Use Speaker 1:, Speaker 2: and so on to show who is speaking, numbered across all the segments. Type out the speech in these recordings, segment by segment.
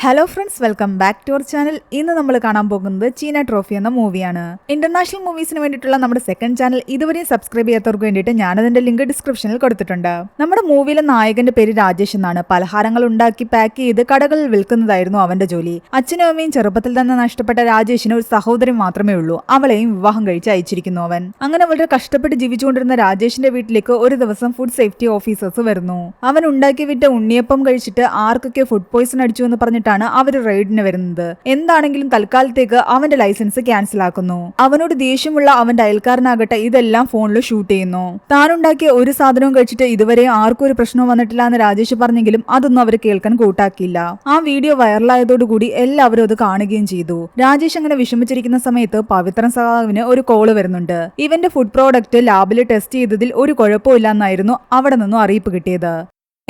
Speaker 1: Hello friends, welcome back to our channel. ഇന്ന് നമ്മൾ കാണാൻ പോകുന്നത് ചീന ട്രോഫി എന്ന മൂവിയാണ്. ഇന്റർനാഷണൽ മൂവീസിന് വേണ്ടിയിട്ടുള്ള നമ്മുടെ സെക്കൻഡ് ചാനൽ ഇതുവരെയും സബ്സ്ക്രൈബ് ചെയ്യാത്തവർക്ക് വേണ്ടിയിട്ട് ഞാനതിന്റെ ലിങ്ക് ഡിസ്ക്രിപ്ഷനിൽ കൊടുത്തിട്ടുണ്ട്. നമ്മുടെ മൂവിയിലെ നായകന്റെ പേര് രാജേഷ് എന്നാണ്. പലഹാരങ്ങൾ ഉണ്ടാക്കി പാക്ക് ചെയ്ത് കടകളിൽ വിൽക്കുന്നതായിരുന്നു അവന്റെ ജോലി. അച്ഛനും അമ്മയും ചെറുപ്പത്തിൽ തന്നെ നഷ്ടപ്പെട്ട രാജേഷിന് ഒരു സഹോദരി മാത്രമേ ഉള്ളൂ. അവളെയും വിവാഹം കഴിച്ച് അയച്ചിരിക്കുന്നു അവൻ. അങ്ങനെ വളരെ കഷ്ടപ്പെട്ട് ജീവിച്ചുകൊണ്ടിരുന്ന രാജേഷിന്റെ വീട്ടിലേക്ക് ഒരു ദിവസം ഫുഡ് സേഫ്റ്റി ഓഫീസേഴ്സ് വരുന്നു. അവൻ ഉണ്ടാക്കി വിറ്റ ഉണ്ണിയപ്പം കഴിച്ചിട്ട് ആർക്കൊക്കെ ഫുഡ് പോയിസൺ അടിച്ചു എന്ന് പറഞ്ഞിട്ട് അവര് റെയ്ഡിന് വരുന്നത്. എന്താണെങ്കിലും തൽക്കാലത്തേക്ക് അവന്റെ ലൈസൻസ് ക്യാൻസൽ ആക്കുന്നു. അവനോട് ദേഷ്യമുള്ള അവന്റെ അയൽക്കാരനാകട്ടെ ഇതെല്ലാം ഫോണിൽ ഷൂട്ട് ചെയ്യുന്നു. താനുണ്ടാക്കിയ ഒരു സാധനവും കഴിച്ചിട്ട് ഇതുവരെ ആർക്കും ഒരു പ്രശ്നവും വന്നിട്ടില്ല എന്ന് രാജേഷ് പറഞ്ഞെങ്കിലും അതൊന്നും അവർ കേൾക്കാൻ കൂട്ടാക്കിയില്ല. ആ വീഡിയോ വൈറലായതോടുകൂടി എല്ലാവരും അത് കാണുകയും ചെയ്തു. രാജേഷ് അങ്ങനെ വിഷമിച്ചിരിക്കുന്ന സമയത്ത് പവിത്രൻ സഖാവിന് ഒരു കോള് വരുന്നുണ്ട്. ഇവന്റെ ഫുഡ് പ്രോഡക്റ്റ് ലാബിൽ ടെസ്റ്റ് ചെയ്തതിൽ ഒരു കുഴപ്പമില്ല എന്നായിരുന്നു അവിടെ നിന്നും അറിയിപ്പ് കിട്ടിയത്.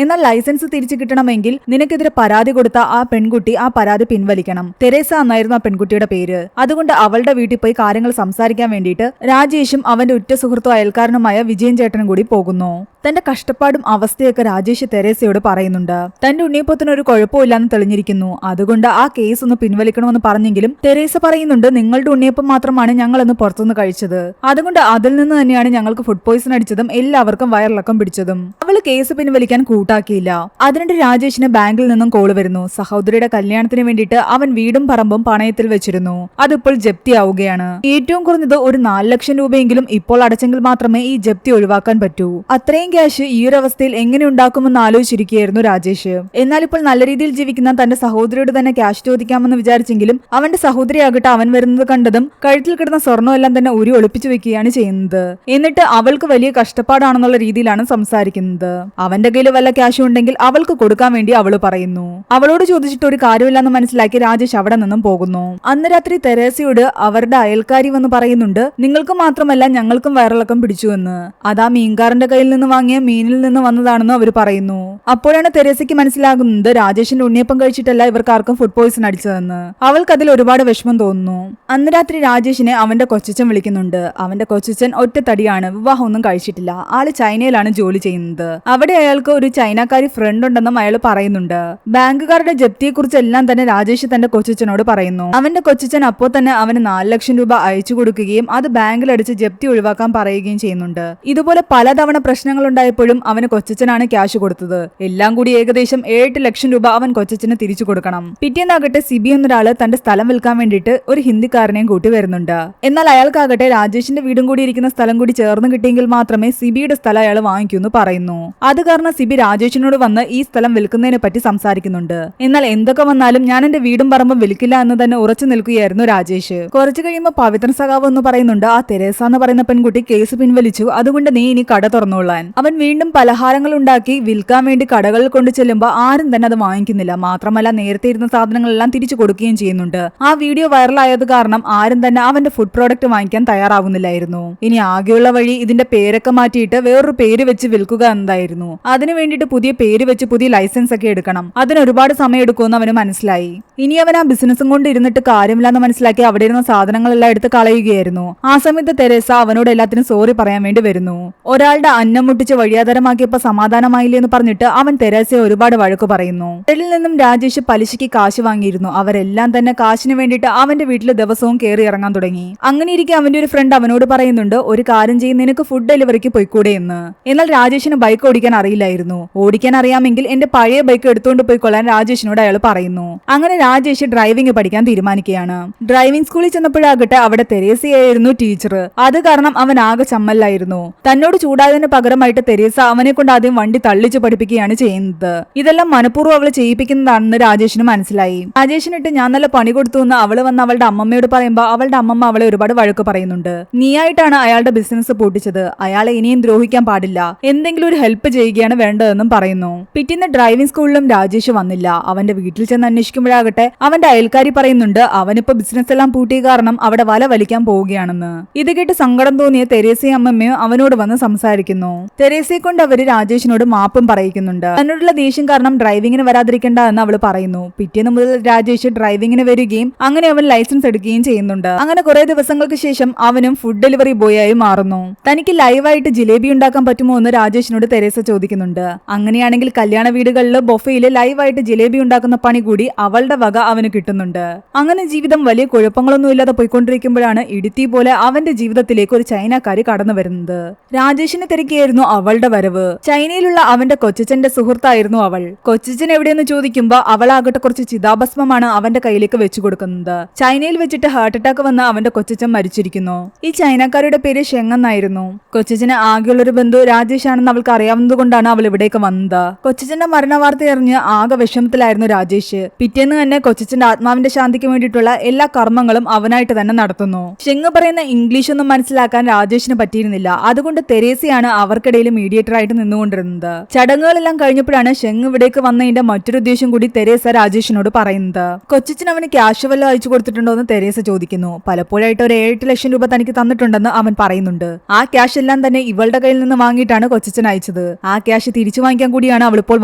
Speaker 1: എന്നാൽ ലൈസൻസ് തിരിച്ചു കിട്ടണമെങ്കിൽ നിനക്കെതിരെ പരാതി കൊടുത്ത ആ പെൺകുട്ടി ആ പരാതി പിൻവലിക്കണം. തെരേസ എന്നായിരുന്നു ആ പെൺകുട്ടിയുടെ പേര്. അതുകൊണ്ട് അവളുടെ വീട്ടിൽ പോയി കാര്യങ്ങൾ സംസാരിക്കാൻ വേണ്ടിയിട്ട് രാജേഷും അവന്റെ ഉറ്റ സുഹൃത്തും അയൽക്കാരനുമായ വിജയൻ ചേട്ടനും കൂടി പോകുന്നു. തന്റെ കഷ്ടപ്പാടും അവസ്ഥയൊക്കെ രാജേഷ് തെരേസയോട് പറയുന്നുണ്ട്. തന്റെ ഉണ്ണിയപ്പത്തിന് ഒരു കുഴപ്പമില്ലാന്ന് തെളിഞ്ഞിരിക്കുന്നു. അതുകൊണ്ട് ആ കേസ് ഒന്ന് പിൻവലിക്കണമെന്ന് പറഞ്ഞെങ്കിലും തെരേസ പറയുന്നുണ്ട്, നിങ്ങളുടെ ഉണ്ണിയപ്പം മാത്രമാണ് ഞങ്ങളൊന്ന് പുറത്തുനിന്ന് കഴിച്ചത്. അതുകൊണ്ട് അതിൽ നിന്ന് തന്നെയാണ് ഞങ്ങൾക്ക് ഫുഡ് പോയിസൺ അടിച്ചതും എല്ലാവർക്കും വയറിളക്കം പിടിച്ചതും. അവള് കേസ് പിൻവലിക്കാൻ കൂട്ടാക്കിയില്ല. അതിനിടെ രാജേഷിന് ബാങ്കിൽ നിന്നും കോള് വരുന്നു. സഹോദരിയുടെ കല്യാണത്തിന് വേണ്ടിയിട്ട് അവൻ വീടും പറമ്പും പണയത്തിൽ വെച്ചിരുന്നു. അതിപ്പോൾ ജപ്തിയാവുകയാണ്. ഏറ്റവും കുറഞ്ഞത് ഒരു 4 ലക്ഷം രൂപയെങ്കിലും ഇപ്പോൾ അടച്ചെങ്കിൽ മാത്രമേ ഈ ജപ്തി ഒഴിവാക്കാൻ പറ്റൂ. അത്രയും ക്യാഷ് ഈ ഒരു അവസ്ഥയിൽ എങ്ങനെ ഉണ്ടാക്കുമെന്ന് ആലോചിച്ചിരിക്കുകയായിരുന്നു രാജേഷ്. എന്നാൽ ഇപ്പോൾ നല്ല രീതിയിൽ ജീവിക്കുന്ന തന്റെ സഹോദരിയോട് തന്നെ ക്യാഷ് ചോദിക്കാമെന്ന് വിചാരിച്ചെങ്കിലും അവന്റെ സഹോദരിയാകട്ടെ അവൻ വരുന്നത് കണ്ടതും കഴുത്തിൽ കിടന്ന സ്വർണ്ണം എല്ലാം തന്നെ ഉരി ഒളിപ്പിച്ചു വെക്കുകയാണ് ചെയ്യുന്നത്. എന്നിട്ട് അവൾക്ക് വലിയ കഷ്ടപ്പാടാണെന്നുള്ള രീതിയിലാണ് സംസാരിക്കുന്നത്. അവന്റെ കയ്യിൽ വല്ല ക്യാഷ് ഉണ്ടെങ്കിൽ അവൾക്ക് കൊടുക്കാൻ വേണ്ടി അവള് പറയുന്നു. അവളോട് ചോദിച്ചിട്ട് ഒരു കാര്യമില്ലെന്ന് മനസ്സിലാക്കി രാജേഷ് അവിടെ നിന്നും പോകുന്നു. അന്ന് രാത്രി തെരേസയോട് അവരുടെ അയൽക്കാരി വന്ന് പറയുന്നുണ്ട്, നിങ്ങൾക്ക് മാത്രമല്ല ഞങ്ങൾക്കും വയറിളക്കം പിടിച്ചുവെന്ന്. അതാ മീൻകാരന്റെ കയ്യിൽ നിന്ന് വാങ്ങിയ മീനിൽ നിന്ന് വന്നതാണെന്ന് അവർ പറയുന്നു. അപ്പോഴാണ് തെരേസയ്ക്ക് മനസ്സിലാകുന്നത് രാജേഷിന്റെ ഉണ്ണിയപ്പം കഴിച്ചിട്ടല്ല ഇവർക്കാർക്കും ഫുഡ് പോയിസൺ അടിച്ചതെന്ന്. അവൾക്ക് അതിൽ ഒരുപാട് വിഷമം തോന്നുന്നു. അന്ന് രാത്രി രാജേഷിനെ അവന്റെ കൊച്ചച്ഛൻ വിളിക്കുന്നുണ്ട്. അവന്റെ കൊച്ചച്ഛൻ ഒറ്റത്തടിയാണ്, വിവാഹമൊന്നും കഴിച്ചിട്ടില്ല. ആള് ചൈനയിലാണ് ജോലി ചെയ്യുന്നത്. അവിടെ അയാൾക്ക് ഒരു ചൈനക്കാരി ഫ്രണ്ട് ഉണ്ടെന്നും അയാൾ പറയുന്നുണ്ട്. ബാങ്കുകാരുടെ ജപ്തിയെക്കുറിച്ച് എല്ലാം തന്നെ രാജേഷ് തന്റെ കൊച്ചച്ഛനോട് പറയുന്നു. അവന്റെ കൊച്ചച്ഛൻ അപ്പോൾ തന്നെ അവന് 4 ലക്ഷം രൂപ അയച്ചു കൊടുക്കുകയും അത് ബാങ്കിലടിച്ച് ജപ്തി ഒഴിവാക്കാൻ പറയുകയും ചെയ്യുന്നുണ്ട്. ഇതുപോലെ പലതവണ പ്രശ്നങ്ങൾ ഉണ്ടായപ്പോഴും അവന് കൊച്ചച്ഛനാണ് ക്യാഷ് കൊടുത്തത്. എല്ലാം കൂടി ഏകദേശം 8 ലക്ഷം രൂപ അവൻ കൊച്ചച്ഛന് തിരിച്ചു കൊടുക്കണം. പിറ്റേന്നാകട്ടെ സിബി എന്നൊരാള് തന്റെ സ്ഥലം വിൽക്കാൻ വേണ്ടിയിട്ട് ഒരു ഹിന്ദിക്കാരനെയും കൂട്ടി വരുന്നുണ്ട്. എന്നാൽ അയാൾക്കാകട്ടെ രാജേഷിന്റെ വീടും കൂടി ഇരിക്കുന്ന സ്ഥലം കൂടി ചേർന്ന് കിട്ടിയെങ്കിൽ മാത്രമേ സിബിയുടെ സ്ഥലം അയാൾ വാങ്ങിക്കൂന്ന് പറയുന്നു. അത് കാരണം സിബി രാജേഷിനോട് വന്ന് ഈ സ്ഥലം വിൽക്കുന്നതിനെ പറ്റി സംസാരിക്കുന്നുണ്ട്. എന്നാൽ എന്തൊക്കെ വന്നാലും ഞാൻ എന്റെ വീടും പറമ്പും വിൽക്കില്ല എന്ന് തന്നെ ഉറച്ചു നിൽക്കുകയായിരുന്നു രാജേഷ്. കുറച്ചു കഴിയുമ്പോൾ പവിത്രൻ സഖാവ് എന്ന് പറയുന്നുണ്ട്, ആ തെരേസ എന്ന് പറയുന്ന പെൺകുട്ടി കേസ് പിൻവലിച്ചു, അതുകൊണ്ട് നീ ഇനി കട തുറന്നോളാൻ. അവൻ വീണ്ടും പലഹാരങ്ങൾ ഉണ്ടാക്കി വിൽക്കാൻ വേണ്ടി കടകളിൽ കൊണ്ടു ചെല്ലുമ്പോൾ ആരും തന്നെ അത് വാങ്ങിക്കുന്നില്ല. മാത്രമല്ല നേരത്തെ ഇരുന്ന സാധനങ്ങളെല്ലാം തിരിച്ചു കൊടുക്കുകയും ചെയ്യുന്നുണ്ട്. ആ വീഡിയോ വൈറലായത് കാരണം ആരും തന്നെ അവന്റെ ഫുഡ് പ്രോഡക്റ്റ് വാങ്ങിക്കാൻ തയ്യാറാവുന്നില്ലായിരുന്നു. ഇനി ആകെയുള്ള വഴി ഇതിന്റെ പേരൊക്കെ മാറ്റിയിട്ട് വേറൊരു പേര് വെച്ച് വിൽക്കുക എന്നതായിരുന്നു. അതിനു വേണ്ടിയിട്ട് പുതിയ പേര് വെച്ച് പുതിയ ലൈസൻസ് ഒക്കെ എടുക്കണം. അതിന് ഒരുപാട് സമയം എടുക്കുമെന്ന് അവന് മനസ്സിലായി. ഇനി അവൻ ആ ബിസിനസ്സും കൊണ്ട് ഇരുന്നിട്ട് കാര്യമില്ലെന്ന് മനസ്സിലാക്കി അവിടെ ഇരുന്ന സാധനങ്ങളെല്ലാം എടുത്ത് കളയുകയായിരുന്നു. ആ സമയത്ത് തെരേസ അവനോട് എല്ലാത്തിനും സോറി പറയാൻ വേണ്ടി വരുന്നു. ഒരാളുടെ അന്നം മുട്ടിച്ച് വഴിയാധാരമാക്കിയപ്പോ സമാധാനമായില്ലേ എന്ന് പറഞ്ഞിട്ട് അവൻ തെരേസയെ ഒരുപാട് വഴക്ക് പറയുന്നു. ഇതിൽ നിന്നും രാജേഷ് പലിശയ്ക്ക് കാശ് വാങ്ങിയിരുന്നു. അവരെല്ലാം തന്നെ കാശിന് വേണ്ടിയിട്ട് അവന്റെ വീട്ടിൽ ദിവസവും കയറി ഇറങ്ങാൻ തുടങ്ങി. അങ്ങനെ ഇരിക്കെ അവന്റെ ഒരു ഫ്രണ്ട് അവനോട് പറയുന്നുണ്ട്, ഒരു കാര്യം ചെയ്യുന്ന നിനക്ക് ഫുഡ് ഡെലിവറിക്ക് പോയിക്കൂടെ എന്ന്. എന്നാൽ രാജേഷിന് ബൈക്ക് ഓടിക്കാൻ അറിയില്ലായിരുന്നു. ഓടിക്കാൻ അറിയാമെങ്കിൽ എന്റെ പഴയ ബൈക്ക് എടുത്തുകൊണ്ട് പോയിക്കൊള്ളാൻ രാജേഷിനോട് അയാൾ പറയുന്നു. അങ്ങനെ രാജേഷ് ഡ്രൈവിംഗ് പഠിക്കാൻ തീരുമാനിക്കുകയാണ്. ഡ്രൈവിംഗ് സ്കൂളിൽ ചെന്നപ്പോഴാകട്ടെ അവിടെ തെരേസയായിരുന്നു ടീച്ചർ. അത് കാരണം അവൻ ആകെ ചമ്മലായിരുന്നു. തന്നോട് ചൂടായതിന് പകരമായിട്ട് തെരേസ അവനെ കൊണ്ട് ആദ്യം വണ്ടി തള്ളിച്ച് പഠിപ്പിക്കുകയാണ് ചെയ്യുന്നത്. ഇതെല്ലാം മനഃപൂർവ്വം അവള് ചെയ്യിപ്പിക്കുന്നതാണെന്ന് രാജേഷിന് മനസ്സിലായി. രാജേഷിനിട്ട് ഞാൻ നല്ല പണി കൊടുത്തു എന്ന് അവള് വന്ന് അവളുടെ അമ്മമ്മയോട് പറയുമ്പോൾ അവളുടെ അമ്മമ്മ അവളെ ഒരുപാട് വഴക്ക് പറയുന്നുണ്ട്. നീയായിട്ടാണ് അയാളുടെ ബിസിനസ് പൊട്ടിച്ചത്, അയാളെ ഇനിയും ദ്രോഹിക്കാൻ പാടില്ല, എന്തെങ്കിലും ഒരു ഹെൽപ്പ് ചെയ്യുകയാണ് വേണ്ടതെന്നും പറയുന്നു. പിറ്റേന്ന് ഡ്രൈവിംഗ് സ്കൂളിലും രാജേഷ് വന്നില്ല. അവന്റെ വീട്ടിൽ ചെന്ന് അന്വേഷിക്കുമ്പോഴാകട്ടെ അവന്റെ അയൽക്കാരി പറയുന്നുണ്ട്, അവനിപ്പോ ബിസിനസ് എല്ലാം പൂട്ടിയ കാരണം അവിടെ വല വലിക്കാൻ പോവുകയാണെന്ന്. ഇത് കേട്ട് സങ്കടം തോന്നിയ തെരേസയും അമ്മമ്മയും അവനോട് വന്ന് സംസാരിക്കുന്നു. തെരേസയെ കൊണ്ട് അവര് രാജേഷിനോട് മാപ്പും പറയിക്കുന്നുണ്ട്. തന്നോടുള്ള ദേഷ്യം കാരണം ഡ്രൈവിംഗിന് വരാതിരിക്കേണ്ട എന്ന് അവള് പറയുന്നു. പിറ്റേന്ന് മുതൽ രാജേഷ് ഡ്രൈവിംഗിന് വരികയും അങ്ങനെ അവൻ ലൈസൻസ് എടുക്കുകയും ചെയ്യുന്നുണ്ട്. അങ്ങനെ കുറെ ദിവസങ്ങൾക്ക് ശേഷം അവനും ഫുഡ് ഡെലിവറി ബോയ് ആയി മാറുന്നു. തനിക്ക് ലൈവായിട്ട് ജിലേബി ഉണ്ടാക്കാൻ പറ്റുമോ എന്ന് രാജേഷിനോട് തെരേസ ചോദിക്കുന്നുണ്ട്. അങ്ങനെയാണെങ്കിൽ കല്യാണ വീടുകളിൽ ബൊഫയിൽ ലൈവായിട്ട് ജിലേബി ഉണ്ടാക്കുന്ന പണി കൂടി അവളുടെ വക അവന് കിട്ടുന്നുണ്ട്. അങ്ങനെ ജീവിതം വലിയ കുഴപ്പങ്ങളൊന്നും ഇല്ലാതെ പോയിക്കൊണ്ടിരിക്കുമ്പോഴാണ് ഇടുത്തി പോലെ അവന്റെ ജീവിതത്തിലേക്ക് ഒരു ചൈനക്കാരി കടന്നു വരുന്നത്. രാജേഷിനെ തിരക്കിയായിരുന്നു അവളുടെ വരവ്. ചൈനയിലുള്ള അവന്റെ കൊച്ചച്ഛന്റെ സുഹൃത്തായിരുന്നു അവൾ. കൊച്ചച്ഛൻ എവിടെയെന്ന് ചോദിക്കുമ്പോ അവളാകട്ടെ കുറച്ച് ചിതാഭസ്മമാണ് അവന്റെ കയ്യിലേക്ക് വെച്ചു കൊടുക്കുന്നത്. ചൈനയിൽ വെച്ചിട്ട് ഹാർട്ട് അറ്റാക്ക് വന്ന് അവന്റെ കൊച്ചച്ഛൻ മരിച്ചിരിക്കുന്നു. ഈ ചൈനക്കാരുടെ പേര് ഷെങ് എന്നായിരുന്നു. കൊച്ചച്ഛന് ആകെയുള്ളൊരു ബന്ധു രാജേഷ് ആണെന്ന് അവൾക്ക് അറിയാവുന്നത് കൊണ്ടാണ് അവൾ ഇവിടേക്ക് വന്നത്. കൊച്ചച്ഛന്റെ മരണ വാർത്ത അറിഞ്ഞ് ആകെ വിഷമത്തിലായിരുന്നു രാജേഷ്. പിറ്റേന്ന് തന്നെ കൊച്ചച്ഛന്റെ ആത്മാവിന്റെ ശാന്തിക്ക് വേണ്ടിയിട്ടുള്ള എല്ലാ കർമ്മങ്ങളും അവനായിട്ട് തന്നെ നടത്തുന്നു. ഷെങ് പറയുന്ന ഇംഗ്ലീഷ് ഒന്നും മനസ്സിലാക്കാൻ രാജേഷിന് പറ്റിയിരുന്നില്ല. അതുകൊണ്ട് തെരേസയാണ് അവർക്കിടയിൽ മീഡിയേറ്റർ ആയിട്ട് നിന്നുകൊണ്ടിരുന്നത്. ചടങ്ങുകളെല്ലാം കഴിഞ്ഞപ്പോഴാണ് ഷെങ് ഇവിടേക്ക് വന്നതിന്റെ മറ്റൊരു ഉദ്ദേശം കൂടി തെരേസ രാജേഷിനോട് പറയുന്നത്. കൊച്ചച്ഛൻ അവന് ക്യാഷ് വല്ലതും അയച്ചു കൊടുത്തിട്ടുണ്ടോ എന്ന് തെരേസ ചോദിക്കുന്നു. പലപ്പോഴായിട്ട് ഒരു 7 ലക്ഷം രൂപ തനിക്ക് തന്നിട്ടുണ്ടെന്ന് അവൻ പറയുന്നുണ്ട്. ആ ക്യാഷ് എല്ലാം തന്നെ ഇവളുടെ കയ്യിൽ നിന്ന് വാങ്ങിയിട്ടാണ് കൊച്ചച്ഛൻ അയച്ചത്. ആ ക്യാഷ് തിരിച്ചു വാങ്ങിക്കാൻ കൂടിയാണ് അവൾ ഇപ്പോൾ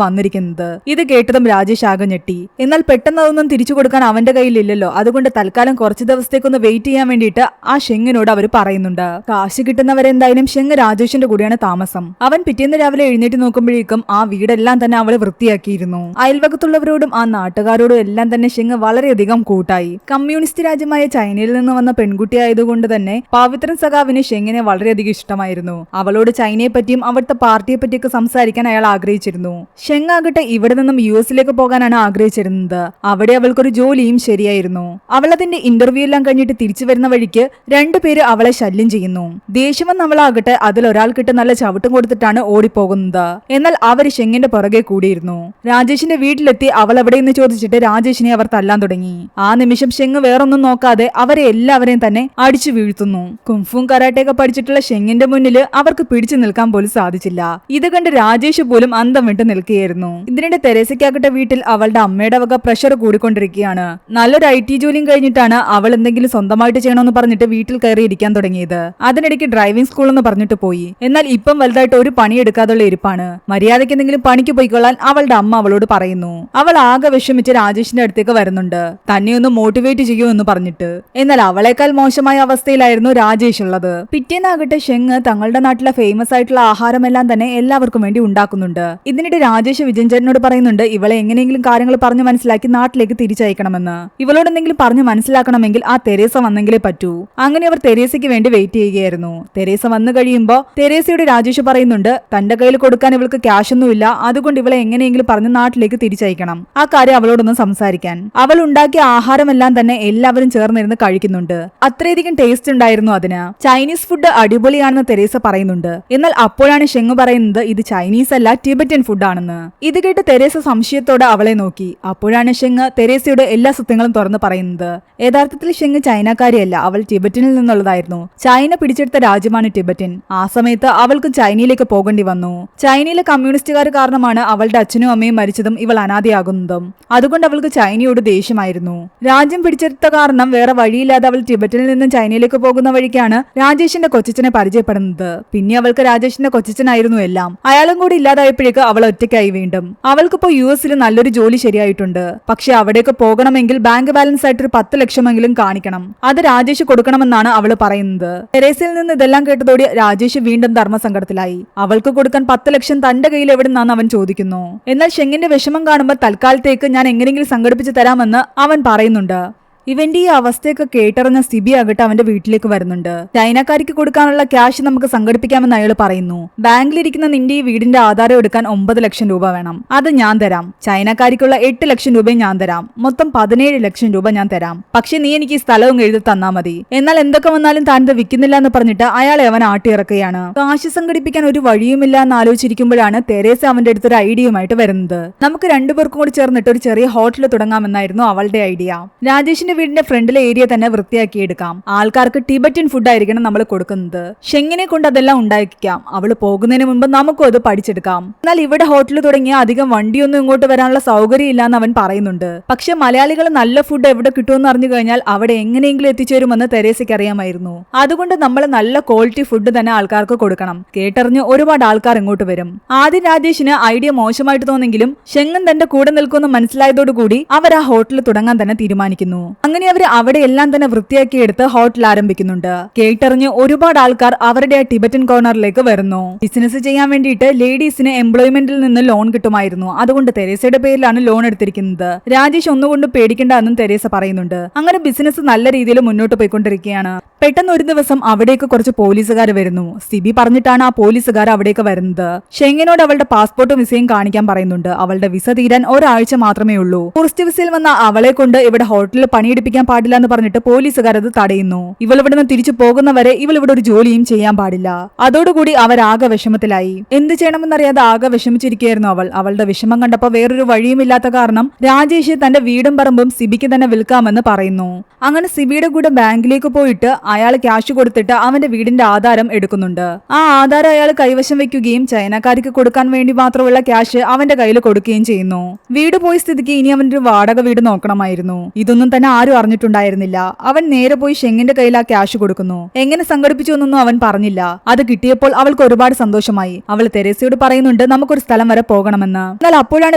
Speaker 1: വന്നിരിക്കുന്നത്. ഇത് കേട്ടതും രാജേഷ് ആകെ ഞെട്ടി. എന്നാൽ പെട്ടെന്ന് അതൊന്നും തിരിച്ചു കൊടുക്കാൻ അവന്റെ കയ്യിലില്ലല്ലോ. അതുകൊണ്ട് തൽക്കാലം കുറച്ച് ദിവസത്തേക്കൊന്ന് വെയിറ്റ് ചെയ്യാൻ വേണ്ടിയിട്ട് ആ ഷെങ്ങിനോട് അവർ പറയുന്നുണ്ട്. കാശ് കിട്ടുന്നവരെന്തായാലും ഷെങ് രാജേഷിന്റെ കൂടെയാണ് താമസം. അവൻ പിറ്റേന്ന് രാവിലെ എഴുന്നേറ്റ് നോക്കുമ്പോഴേക്കും ആ വീടെല്ലാം തന്നെ അവള് വൃത്തിയാക്കിയിരുന്നു. അയൽവകത്തുള്ളവരോടും ആ നാട്ടുകാരോടും എല്ലാം തന്നെ ഷെങ് വളരെയധികം കൂട്ടായി. കമ്മ്യൂണിസ്റ്റ് രാജ്യമായ ചൈനയിൽ നിന്ന് വന്ന പെൺകുട്ടിയായതുകൊണ്ട് തന്നെ പവിത്രൻ സഖാവിന് ഷെങ്ങിനെ വളരെയധികം ഇഷ്ടമായിരുന്നു. അവളോട് ചൈനയെ പറ്റിയും അവിടുത്തെ പാർട്ടിയെ പറ്റിയൊക്കെ സംസാരിക്കാൻ അയാൾ ആഗ്രഹിച്ചിരുന്നു. ഷെങ് ആകട്ടെ ഇവിടെ നിന്നും US പോകാനാണ് ആഗ്രഹിച്ചിരുന്നത്. അവിടെ അവൾക്കൊരു ജോലിയും ശരിയായിരുന്നു. അവൾ അതിന്റെ ഇന്റർവ്യൂ എല്ലാം കഴിഞ്ഞിട്ട് തിരിച്ചു വരുന്ന വഴിക്ക് 2 പേര് അവളെ ശല്യം ചെയ്യുന്നു. ദേഷ്യം അവളാകട്ടെ അതിലൊരാൾക്കിട്ട് നല്ല ചവിട്ടും കൊടുത്തിട്ടാണ് ഓടിപ്പോകുന്നത്. എന്നാൽ അവർ ഷെങ്ങിന്റെ പുറകെ കൂടിയിരുന്നു. രാജേഷിന്റെ വീട്ടിലെത്തി അവൾ എവിടെയെന്ന് ചോദിച്ചിട്ട് രാജേഷിനെ അവർ തല്ലാൻ തുടങ്ങി. ആ നിമിഷം ഷെങ് വേറൊന്നും നോക്കാതെ അവരെ എല്ലാവരെയും തന്നെ അടിച്ചു വീഴ്ത്തുന്നു. കുംഫും കരാട്ടയൊക്കെ പഠിച്ചിട്ടുള്ള ഷെങ്ങിന്റെ മുന്നിൽ അവർക്ക് പിടിച്ചു നിൽക്കാൻ പോലും സാധിച്ചില്ല. ഇത് കണ്ട് രാജേഷ് പോലും അന്തം വിട്ട് നിൽക്കുകയായിരുന്നു. ഇതിനിടെ തെരേസയ്ക്കാകട്ടെ വീട്ടിൽ അവളുടെ അമ്മയുടെ വക പ്രഷർ കൂടിക്കൊണ്ടിരിക്കുകയാണ്. നല്ലൊരു IT ജോലിയും കഴിഞ്ഞിട്ടാണ് അവൾ എന്തെങ്കിലും സ്വന്തമായിട്ട് ചെയ്യണമെന്ന് പറഞ്ഞിട്ട് വീട്ടിൽ കയറി ഇരിക്കാൻ തുടങ്ങിയത്. അതിനിടയ്ക്ക് ഡ്രൈവിംഗ് സ്കൂൾ എന്ന് പറഞ്ഞിട്ട് പോയി. എന്നാൽ ഇപ്പം വലുതായിട്ട് ഒരു പണി എടുക്കാതുള്ള ഇരിപ്പാണ്. മര്യാദയ്ക്ക് എന്തെങ്കിലും പണിക്ക് പോയിക്കൊള്ളാൻ അവളുടെ അമ്മ അവളോട് പറയുന്നു. അവൾ ആകെ വിഷമിച്ച് രാജേഷിന്റെ അടുത്തേക്ക് വരുന്നുണ്ട്, തന്നെ ഒന്ന് മോട്ടിവേറ്റ് ചെയ്യൂ എന്ന് പറഞ്ഞിട്ട്. എന്നാൽ അവളെക്കാൾ മോശമായ അവസ്ഥയിലായിരുന്നു രാജേഷ് ഉള്ളത്. പിറ്റേന്നാകട്ടെ ഷെങ് തങ്ങളുടെ നാട്ടിലെ ഫേമസ് ആയിട്ടുള്ള ആഹാരമെല്ലാം തന്നെ എല്ലാവർക്കും വേണ്ടി ഉണ്ടാക്കുന്നുണ്ട്. ഇതിനിടെ രാജേഷ് വിജയൻചേട്ടനോട് പറയുന്നുണ്ട് ഇവളെ എങ്ങനെയെങ്കിലും കാര്യങ്ങൾ പറഞ്ഞു മനസ്സിലാക്കി നാട്ടിലേക്ക് തിരിച്ചയക്കണമെന്ന്. ഇവളോട് എന്തെങ്കിലും പറഞ്ഞു മനസ്സിലാക്കണമെങ്കിൽ ആ തെരേസ വന്നെങ്കിലേ പറ്റൂ. അങ്ങനെ അവർ തെരേസയ്ക്ക് വേണ്ടി വെയിറ്റ് ചെയ്യുകയായിരുന്നു. തെരേസ വന്നു കഴിയുമ്പോ തെരേസയോട് രാജേഷ് പറയുന്നുണ്ട് തന്റെ കയ്യിൽ കൊടുക്കാൻ ഇവൾക്ക് ക്യാഷ് ഒന്നുമില്ല, അതുകൊണ്ട് ഇവളെ എങ്ങനെയെങ്കിലും പറഞ്ഞ് നാട്ടിലേക്ക് തിരിച്ചയക്കണം. ആ കാര്യം അവളോടൊന്ന് സംസാരിക്കാൻ. അവൾ ഉണ്ടാക്കിയ ആഹാരമെല്ലാം തന്നെ എല്ലാവരും ചേർന്നിരുന്ന് കഴിക്കുന്നുണ്ട്. അത്രയധികം ടേസ്റ്റ് ഉണ്ടായിരുന്നു അതിന്. ചൈനീസ് ഫുഡ് അടിപൊളിയാണെന്ന് തെരേസ പറയുന്നുണ്ട്. എന്നാൽ അപ്പോഴാണ് ഷെങ് പറയുന്നത് ഇത് ചൈനീസ് അല്ല ടിബറ്റൻ ഫുഡ് ആണെന്ന്. ഇത് കേട്ട് തെരേസ സംശയത്തോടെ അവളെ നോക്കി. അപ്പോഴാണ് ഷെങ് തെരേസയുടെ എല്ലാ സത്യങ്ങളും തുറന്നു പറയുന്നത്. യഥാർത്ഥത്തിൽ ഷെങ് ചൈനക്കാരിയല്ല, അവൾ ടിബറ്റനിൽ നിന്നുള്ളതായിരുന്നു. ചൈന പിടിച്ചെടുത്ത രാജ്യമാണ് ടിബറ്റൻ. ആ സമയത്ത് അവൾക്ക് ചൈനയിലേക്ക് പോകേണ്ടി വന്നു. ചൈനയിലെ കമ്മ്യൂണിസ്റ്റുകാർ കാരണമാണ് അവളുടെ അച്ഛനും അമ്മയും മരിച്ചതും ഇവൾ അനാഥയാകുന്നതും. അതുകൊണ്ട് അവൾക്ക് ചൈനയോട് ദേഷ്യമായിരുന്നു. രാജ്യം പിടിച്ചെടുത്ത കാരണം വേറെ വഴിയില്ലാതെ അവൾ ടിബറ്റനിൽ നിന്നും ചൈനയിലേക്ക് പോകുന്ന വഴിക്കാണ് രാജേഷിന്റെ കൊച്ചച്ഛനെ പരിചയപ്പെടുന്നത്. പിന്നെ അവൾക്ക് രാജേഷിന്റെ കൊച്ചച്ഛനായിരുന്നു എല്ലാം. അയാളും കൂടി ഇല്ലാതായപ്പോഴേക്ക് അവൾ ഒറ്റയ്ക്കായി വീണ്ടും. അവൾക്കിപ്പോ US നല്ലൊരു ജോലി ശരിയായിട്ടുണ്ട്. പക്ഷെ അവിടേക്ക് പോകണമെങ്കിൽ ബാങ്ക് ബാലൻസ് ആയിട്ട് ഒരു 10 ലക്ഷമെങ്കിലും കാണിക്കണം. അത് രാജേഷ് കൊടുക്കണമെന്നാണ് അവള് പറയുന്നത്. തെരേസയിൽ നിന്ന് ഇതെല്ലാം കേട്ടതോടെ രാജേഷ് വീണ്ടും ധർമ്മസങ്കടത്തിലായി. അവൾക്ക് കൊടുക്കാൻ 10 ലക്ഷം തന്റെ കയ്യിൽ എവിടുന്നാന്ന് അവൻ ചോദിക്കുന്നു. എന്നാൽ ഷെങ്ങിന്റെ വിഷമം കാണുമ്പോൾ തൽക്കാലത്തേക്ക് ഞാൻ എങ്ങനെയെങ്കിലും സംഘടിപ്പിച്ച് തരാമെന്ന് അവൻ പറയുന്നുണ്ട്. ഇവന്റെ ഈ അവസ്ഥയൊക്കെ കേട്ടറിഞ്ഞ സിബി ആകട്ടെ അവന്റെ വീട്ടിലേക്ക് വരുന്നുണ്ട്. ചൈനക്കാരിക്ക് കൊടുക്കാനുള്ള ക്യാഷ് നമുക്ക് സംഘടിപ്പിക്കാമെന്ന് അയാൾ പറയുന്നു. ബാങ്കിലിരിക്കുന്ന നിന്റെ ഈ വീടിന്റെ ആധാരം എടുക്കാൻ 9 ലക്ഷം രൂപ വേണം. അത് ഞാൻ തരാം. ചൈനക്കാരിക്കുള്ള 8 ലക്ഷം രൂപയും ഞാൻ തരാം. മൊത്തം 17 ലക്ഷം രൂപ ഞാൻ തരാം. പക്ഷെ നീ എനിക്ക് ഈ സ്ഥലവും എഴുതി തന്നാ മതി. എന്നാൽ എന്തൊക്കെ വന്നാലും താൻ ഇത് വിൽക്കുന്നില്ല എന്ന് പറഞ്ഞിട്ട് അയാളെ അവൻ ആട്ടിയിറക്കുകയാണ്. കാശ് സംഘടിപ്പിക്കാൻ ഒരു വഴിയുമില്ല എന്ന് ആലോചിച്ചിരിക്കുമ്പോഴാണ് തെരേസ അവന്റെ അടുത്തൊരു ഐഡിയയുമായിട്ട് വരുന്നത്. നമുക്ക് രണ്ടുപേർക്കും കൂടി ചേർന്നിട്ട് ഒരു ചെറിയ ഹോട്ടൽ തുടങ്ങാമെന്നായിരുന്നു അവളുടെ ഐഡിയ. രാജേഷിന്റെ വീടിന്റെ ഫ്രണ്ടിലെ ഏരിയ തന്നെ വൃത്തിയാക്കിയെടുക്കാം. ആൾക്കാർക്ക് ടിബറ്റൻ ഫുഡ് ആയിരിക്കണം നമ്മൾ കൊടുക്കുന്നത്. ഷെങ്ങിനെ കൊണ്ട് അതെല്ലാം ഉണ്ടാക്കിക്കാം. അവള് പോകുന്നതിന് മുമ്പ് നമുക്കും അത് പഠിച്ചെടുക്കാം. എന്നാൽ ഇവിടെ ഹോട്ടൽ തുടങ്ങിയ അധികം വണ്ടിയൊന്നും ഇങ്ങോട്ട് വരാനുള്ള സൗകര്യം ഇല്ലാന്ന് അവൻ പറയുന്നുണ്ട്. പക്ഷെ മലയാളികൾ നല്ല ഫുഡ് എവിടെ കിട്ടുമെന്ന് അറിഞ്ഞു കഴിഞ്ഞാൽ അവിടെ എങ്ങനെയെങ്കിലും എത്തിച്ചേരുമെന്ന് തെരേസയ്ക്ക് അറിയാമായിരുന്നു. അതുകൊണ്ട് നമ്മൾ നല്ല ക്വാളിറ്റി ഫുഡ് തന്നെ ആൾക്കാർക്ക് കൊടുക്കണം. കേട്ടറിഞ്ഞ് ഒരുപാട് ആൾക്കാർ ഇങ്ങോട്ട് വരും. ആദ്യം രാജേഷിന് ഐഡിയ മോശമായിട്ട് തോന്നെങ്കിലും ഷെങ്ങൻ തന്റെ കൂടെ നിൽക്കുമെന്ന് മനസ്സിലായതോടുകൂടി അവർ ആ ഹോട്ടൽ തുടങ്ങാൻ തന്നെ തീരുമാനിക്കുന്നു. അങ്ങനെ അവർ അവിടെ എല്ലാം തന്നെ വൃത്തിയാക്കി എടുത്ത് ഹോട്ടൽ ആരംഭിക്കുന്നുണ്ട്. കേട്ടറിഞ്ഞ് ഒരുപാട് ആൾക്കാർ അവരുടെ ടിബറ്റൻ കോർണറിലേക്ക് വരുന്നു. ബിസിനസ് ചെയ്യാൻ വേണ്ടിയിട്ട് ലേഡീസിന് എംപ്ലോയ്മെന്റിൽ നിന്ന് ലോൺ കിട്ടുമായിരുന്നു. അതുകൊണ്ട് തെരേസയുടെ പേരിലാണ് ലോൺ എടുത്തിരിക്കുന്നത്. രാജേഷ് ഒന്നുകൊണ്ട് പേടിക്കേണ്ട എന്നും തെരേസ പറയുന്നുണ്ട്. അങ്ങനെ ബിസിനസ് നല്ല രീതിയിൽ മുന്നോട്ട് പോയിക്കൊണ്ടിരിക്കുകയാണ്. പെട്ടെന്ന് ഒരു ദിവസം അവിടേക്ക് കുറച്ച് പോലീസുകാർ വരുന്നു. സിബി പറഞ്ഞിട്ടാണ് ആ പോലീസുകാർ അവിടേക്ക് വരുന്നത്. ഷെങ്ങിനോട് അവളുടെ പാസ്പോർട്ടും വിസയും കാണിക്കാൻ പറയുന്നുണ്ട്. അവളുടെ വിസ തീരാൻ ഒരാഴ്ച മാത്രമേ ഉള്ളൂ. ടൂറിസ്റ്റ് വിസയിൽ വന്ന അവളെ കൊണ്ട് ഇവിടെ ഹോട്ടലിൽ പണിയെടുപ്പിക്കാൻ പാടില്ല എന്ന് പറഞ്ഞിട്ട് പോലീസുകാർ അത് തടയുന്നു. ഇവൾ ഇവിടുന്ന് തിരിച്ചു പോകുന്നവരെ ഇവൾ ഇവിടെ ഒരു ജോലിയും ചെയ്യാൻ പാടില്ല. അതോടുകൂടി അവരാകെ വിഷമത്തിലായി. എന്ത് ചെയ്യണമെന്നറിയാതെ ആകെ വിഷമിച്ചിരിക്കുകയായിരുന്നു അവൾ. അവളുടെ വിഷമം കണ്ടപ്പോൾ വേറൊരു വഴിയുമില്ലാത്ത കാരണം രാജേഷ് തന്റെ വീടും പറമ്പും സിബിക്ക് തന്നെ വിൽക്കാമെന്ന് പറയുന്നു. അങ്ങനെ സിബിയുടെ കൂടെ ബാങ്കിലേക്ക് പോയിട്ട് അയാൾ ക്യാഷ് കൊടുത്തിട്ട് അവന്റെ വീടിന്റെ ആധാരം എടുക്കുന്നുണ്ട്. ആ ആധാരം അയാൾ കൈവശം വെക്കുകയും ചൈനക്കാർക്ക് കൊടുക്കാൻ വേണ്ടി മാത്രമുള്ള ക്യാഷ് അവന്റെ കയ്യിൽ കൊടുക്കുകയും ചെയ്യുന്നു. വീട് പോയ സ്ഥിതിക്ക് ഇനി അവന്റെ വാടക വീട് നോക്കണമായിരുന്നു. ഇതൊന്നും തന്നെ ആരും അറിഞ്ഞിട്ടുണ്ടായിരുന്നില്ല. അവൻ നേരെ പോയി ഷെങ്ങിന്റെ കയ്യിൽ ആ ക്യാഷ് കൊടുക്കുന്നു. എങ്ങനെ സംഘടിപ്പിച്ചു എന്നൊന്നും അവൻ പറഞ്ഞില്ല. അത് കിട്ടിയപ്പോൾ അവൾക്ക് ഒരുപാട് സന്തോഷമായി. അവൾ തെരേസയോട് പറയുന്നുണ്ട് നമുക്കൊരു സ്ഥലം വരെ പോകണമെന്ന്. എന്നാൽ അപ്പോഴാണ്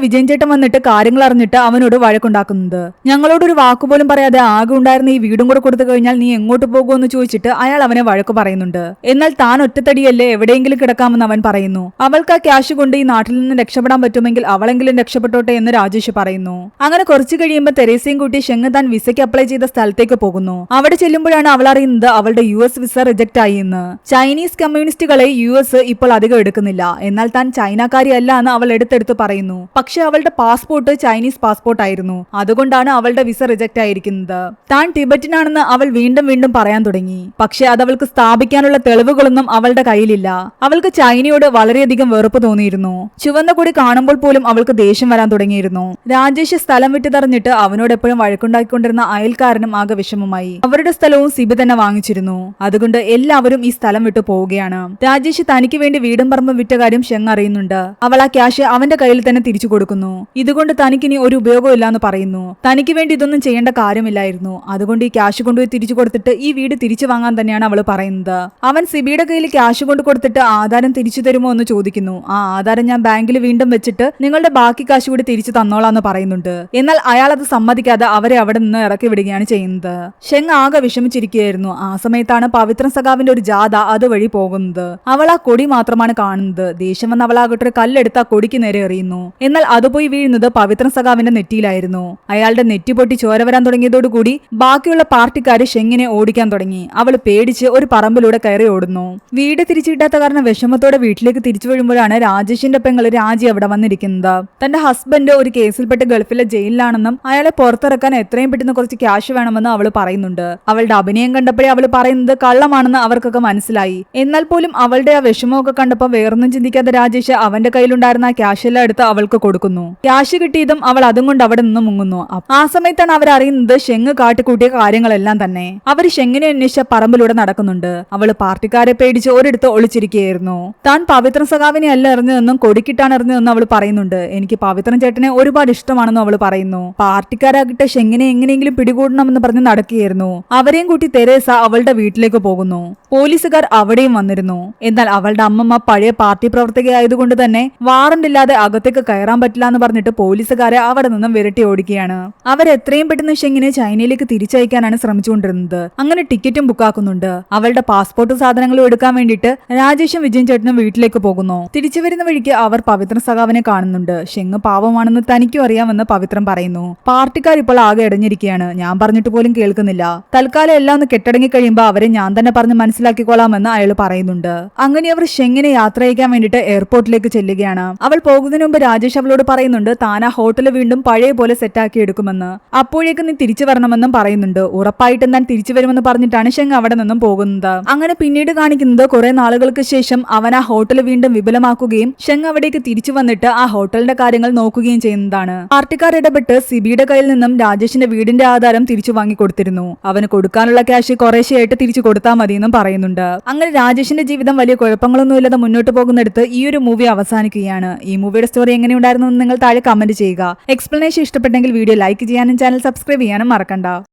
Speaker 1: വിജയൻ ചേട്ടൻ വന്നിട്ട് കാര്യങ്ങൾ അറിഞ്ഞിട്ട് അവനോട് വഴക്കുണ്ടാക്കുന്നത്. ഞങ്ങളോടൊരു വാക്കുപോലും പറയാതെ ആകെ ഉണ്ടായിരുന്ന ഈ വീടും കൂടെ കൊടുത്തു കഴിഞ്ഞാൽ നീ എങ്ങോട്ട് പോകുമെന്ന് ചോദിച്ചിട്ട് അയാൾ അവനെ വഴക്ക് പറയുന്നുണ്ട്. എന്നാൽ താൻ ഒറ്റത്തടിയല്ലേ, എവിടെയെങ്കിലും കിടക്കാമെന്ന് അവൻ പറയുന്നു. അവൾക്ക് ആ ക്യാഷ് കൊണ്ട് ഈ നാട്ടിൽ നിന്ന് രക്ഷപ്പെടാൻ പറ്റുമെങ്കിൽ അവളെങ്കിലും രക്ഷപ്പെട്ടോട്ടെ എന്ന് രാജേഷ് പറയുന്നു. അങ്ങനെ കുറച്ചു കഴിയുമ്പോൾ തെരേസയും കൂട്ടി ഷെങ് താൻ വിസയ്ക്ക് അപ്ലൈ ചെയ്ത സ്ഥലത്തേക്ക് പോകുന്നു. അവിടെ ചെല്ലുമ്പോഴാണ് അവൾ അറിയുന്നത് അവളുടെ US വിസ റിജക്ട് ആയി എന്ന്. ചൈനീസ് കമ്മ്യൂണിസ്റ്റുകളെ US ഇപ്പോൾ അധികം എടുക്കുന്നില്ല. എന്നാൽ താൻ ചൈനക്കാരിയല്ല എന്ന് അവൾ എടുത്തെടുത്ത് പറയുന്നു. പക്ഷെ അവളുടെ പാസ്പോർട്ട് ചൈനീസ് പാസ്പോർട്ട് ആയിരുന്നു. അതുകൊണ്ടാണ് അവളുടെ വിസ റിജക്ട് ആയിരിക്കുന്നത്. താൻ ടിബറ്റിനാണെന്ന് അവൾ വീണ്ടും വീണ്ടും പറയാൻ തുടങ്ങി. പക്ഷെ അത് അവൾക്ക് സ്ഥാപിക്കാനുള്ള തെളിവുകളൊന്നും അവളുടെ കയ്യിലില്ല. അവൾക്ക് ചൈനയോട് വളരെയധികം വെറുപ്പ് തോന്നിയിരുന്നു. ചുവന്ന കൊടി കാണുമ്പോൾ പോലും അവൾക്ക് ദേഷ്യം വരാൻ തുടങ്ങിയിരുന്നു. രാജേഷ് സ്ഥലം വിട്ടുതറിഞ്ഞിട്ട് അവനോട് എപ്പോഴും വഴക്കുണ്ടാക്കിക്കൊണ്ടിരുന്ന അയൽക്കാരനും ആകെ വിഷമമായി. അവരുടെ സ്ഥലവും സിബി തന്നെ വാങ്ങിച്ചിരുന്നു. അതുകൊണ്ട് എല്ലാവരും ഈ സ്ഥലം വിട്ടു പോവുകയാണ്. രാജേഷ് തനിക്ക് വേണ്ടി വീടും പറമ്പും വിറ്റ കാര്യം ഷെങ് അറിയുന്നുണ്ട്. അവൾ ആ ക്യാഷ് അവന്റെ കയ്യിൽ തന്നെ തിരിച്ചു കൊടുക്കുന്നു. ഇതുകൊണ്ട് തനിക്കിനി ഒരു ഉപയോഗവും ഇല്ലാന്ന് പറയുന്നു. തനിക്ക് വേണ്ടി ഇതൊന്നും ചെയ്യേണ്ട കാര്യമില്ലായിരുന്നു. അതുകൊണ്ട് ഈ ക്യാഷ് കൊണ്ടുപോയി തിരിച്ചു കൊടുത്തിട്ട് ഈ വീട് തിരിച്ചു വാങ്ങാൻ തന്നെയാണ് അവൾ പറയുന്നത്. അവൻ സിബിയുടെ കയ്യിൽ ക്യാഷ് കൊണ്ട് കൊടുത്തിട്ട് ആധാരം തിരിച്ചു തരുമോ എന്ന് ചോദിക്കുന്നു. ആ ആധാരം ഞാൻ ബാങ്കിൽ വീണ്ടും വെച്ചിട്ട് നിങ്ങളുടെ ബാക്കി കാശ് കൂടി തിരിച്ചു തന്നോളാന്ന് പറയുന്നുണ്ട്. എന്നാൽ അയാൾ അത് സമ്മതിക്കാതെ അവരെ അവിടെ നിന്ന് ഇറക്കി വിടുകയാണ് ചെയ്യുന്നത്. ഷെങ് ആകെ വിഷമിച്ചിരിക്കുകയായിരുന്നു. ആ സമയത്താണ് പവിത്രൻ സഖാവിന്റെ ഒരു ജാഥ അതുവഴി പോകുന്നത്. അവൾ ആ കൊടി മാത്രമാണ് കാണുന്നത്. ദേഷ്യം വന്ന് അവളാകട്ടെ ഒരു കല്ലെടുത്ത് ആ കൊടിക്ക് നേരെ എറിയുന്നു. എന്നാൽ അത് പോയി വീഴുന്നത് പവിത്രൻ സഖാവിന്റെ നെറ്റിയിലായിരുന്നു. അയാളുടെ നെറ്റി പൊട്ടി ചോര വരാൻ തുടങ്ങിയതോടുകൂടി ബാക്കിയുള്ള പാർട്ടിക്കാര് ഷെങ്ങിനെ ഓടിക്കാൻ തുടങ്ങി. അവൾ പേടിച്ച് ഒരു പറമ്പിലൂടെ കയറി ഓടുന്നു. വീട് തിരിച്ചു കിട്ടാത്ത കാരണം വിഷമത്തോടെ വീട്ടിലേക്ക് തിരിച്ചു വീഴുമ്പോഴാണ് രാജേഷിന്റെ പെങ്ങള് രാജി അവിടെ വന്നിരിക്കുന്നത്. തന്റെ ഹസ്ബൻഡ് ഒരു കേസിൽപ്പെട്ട് ഗൾഫിലെ ജയിലിലാണെന്നും അയാളെ പുറത്തിറക്കാൻ എത്രയും പെട്ടെന്ന് കുറച്ച് ക്യാഷ് വേണമെന്ന് അവൾ പറയുന്നുണ്ട്. അവളുടെ അഭിനയം കണ്ടപ്പോഴേ അവൾ പറയുന്നത് കള്ളമാണെന്ന് അവർക്കൊക്കെ മനസ്സിലായി. എന്നാൽ പോലും അവളുടെ ആ വിഷമമൊക്കെ കണ്ടപ്പോൾ വേറൊന്നും ചിന്തിക്കാതെ രാജേഷ് അവന്റെ കയ്യിലുണ്ടായിരുന്ന ആ ക്യാഷ് എല്ലാം എടുത്ത് അവൾക്ക് കൊടുക്കുന്നു. ക്യാഷ് കിട്ടിയതും അവൾ അതും കൊണ്ട് അവിടെ നിന്ന് മുങ്ങുന്നു. ആ സമയത്താണ് അവർ അറിയുന്നത് ഷെങ് കാട്ടിക്കൂട്ടിയ കാര്യങ്ങളെല്ലാം തന്നെ. അവർ ഷെങ്ങിനെ അന്വേഷിച്ച പറമ്പിലൂടെ നടക്കുന്നുണ്ട്. അവള് പാർട്ടിക്കാരെ പേടിച്ച് ഒരിടത്ത് ഒളിച്ചിരിക്കുകയായിരുന്നു. താൻ പവിത്രൻ സഖാവിനെ അല്ല എറിഞ്ഞതെന്നും കൊടിക്കിട്ടാണ് എറിഞ്ഞതെന്നും അവൾ പറയുന്നുണ്ട്. എനിക്ക് പവിത്രൻ ചേട്ടനെ ഒരുപാട് ഇഷ്ടമാണെന്നും അവൾ പറയുന്നു. പാർട്ടിക്കാരാകിട്ട് ഷെങ്ങിനെ എങ്ങനെയെങ്കിലും പിടികൂടണമെന്ന് പറഞ്ഞ് നടക്കുകയായിരുന്നു. അവരെയും കൂട്ടി തെരേസ അവളുടെ വീട്ടിലേക്ക് പോകുന്നു. പോലീസുകാർ അവിടെയും വന്നിരുന്നു. എന്നാൽ അവളുടെ അമ്മമ്മ പഴയ പാർട്ടി പ്രവർത്തകയായതുകൊണ്ട് തന്നെ വാറന്റ് ഇല്ലാതെ അകത്തേക്ക് കയറാൻ പറ്റില്ല എന്ന് പറഞ്ഞിട്ട് പോലീസുകാരെ അവിടെ നിന്നും വിരട്ടി ഓടിക്കുകയാണ്. അവരെത്രയും പെട്ടെന്ന് ഷെങ്ങിനെ ചൈനയിലേക്ക് തിരിച്ചയക്കാനാണ് ശ്രമിച്ചുകൊണ്ടിരുന്നത്. അങ്ങനെ ടിക്കറ്റും ബുക്കാക്കുന്നുണ്ട്. അവളുടെ പാസ്പോർട്ടും സാധനങ്ങളും എടുക്കാൻ വേണ്ടിയിട്ട് രാജേഷും വിജയൻ ചേട്ടനും വീട്ടിലേക്ക് പോകുന്നു. തിരിച്ചു വരുന്ന വഴിക്ക് അവർ പവിത്രൻ സഖാവിനെ കാണുന്നുണ്ട്. ഷെങ് പാവമാണെന്ന് തനിക്കും അറിയാമെന്ന് പവിത്രൻ പറയുന്നു. പാർട്ടിക്കാർ ഇപ്പോൾ ആകെ ഇടഞ്ഞിരിക്കുകയാണ്. ഞാൻ പറഞ്ഞിട്ട് പോലും കേൾക്കുന്നില്ല. തൽക്കാലം എല്ലാം ഒന്ന് കെട്ടടങ്ങി കഴിയുമ്പോൾ അവരെ ഞാൻ തന്നെ പറഞ്ഞ് മനസ്സിലാക്കിക്കോളാമെന്ന് അയാൾ പറയുന്നുണ്ട്. അങ്ങനെ അവർ ഷെങ്ങിനെ യാത്ര അയക്കാൻ വേണ്ടിയിട്ട് എയർപോർട്ടിലേക്ക് ചെല്ലുകയാണ്. അവൾ പോകുന്നതിന് മുമ്പ് രാജേഷ് അവളോട് പറയുന്നുണ്ട് താൻ ആ ഹോട്ടൽ വീണ്ടും പഴയ പോലെ സെറ്റാക്കി എടുക്കുമെന്ന്. അപ്പോഴേക്ക് നീ തിരിച്ചു വരണമെന്നും പറയുന്നുണ്ട്. ഉറപ്പായിട്ടും താൻ തിരിച്ചു വരുമെന്ന് പറഞ്ഞിട്ടാണ് ഷെങ് അവിടെ നിന്നും പോകുന്നത്. അങ്ങനെ പിന്നീട് കാണിക്കുന്നത് കുറെ നാളുകൾക്ക് ശേഷം അവൻ ആ ഹോട്ടൽ വീണ്ടും വിപുലമാക്കുകയും ഷെങ് അവിടേക്ക് തിരിച്ചു വന്നിട്ട് ആ ഹോട്ടലിന്റെ കാര്യങ്ങൾ നോക്കുകയും ചെയ്യുന്നതാണ്. പാർട്ടിക്കാർ ഇടപെട്ട് സിബിയുടെ കയ്യിൽ നിന്നും രാജേഷിന്റെ വീടിന്റെ ആധാരം തിരിച്ചു വാങ്ങിക്കൊടുത്തിരുന്നു. അവന് കൊടുക്കാനുള്ള ക്യാഷ് കുറേശ്ശെയായിട്ട് തിരിച്ചു കൊടുത്താൽ മതിയെന്നും പറയുന്നുണ്ട്. അങ്ങനെ രാജേഷിന്റെ ജീവിതം വലിയ കുഴപ്പങ്ങളൊന്നുമില്ലാതെ മുന്നോട്ട് പോകുന്നിടത്ത് ഈ ഒരു മൂവി അവസാനിക്കുകയാണ്. ഈ മൂവിയുടെ സ്റ്റോറി എങ്ങനെയുണ്ടായിരുന്നു എന്ന് നിങ്ങൾ താഴെ കമന്റ് ചെയ്യുക. എക്സ്പ്ലനേഷൻ ഇഷ്ടപ്പെട്ടെങ്കിൽ വീഡിയോ ലൈക്ക് ചെയ്യാനും ചാനൽ സബ്സ്ക്രൈബ് ചെയ്യാനും മറക്കണ്ട.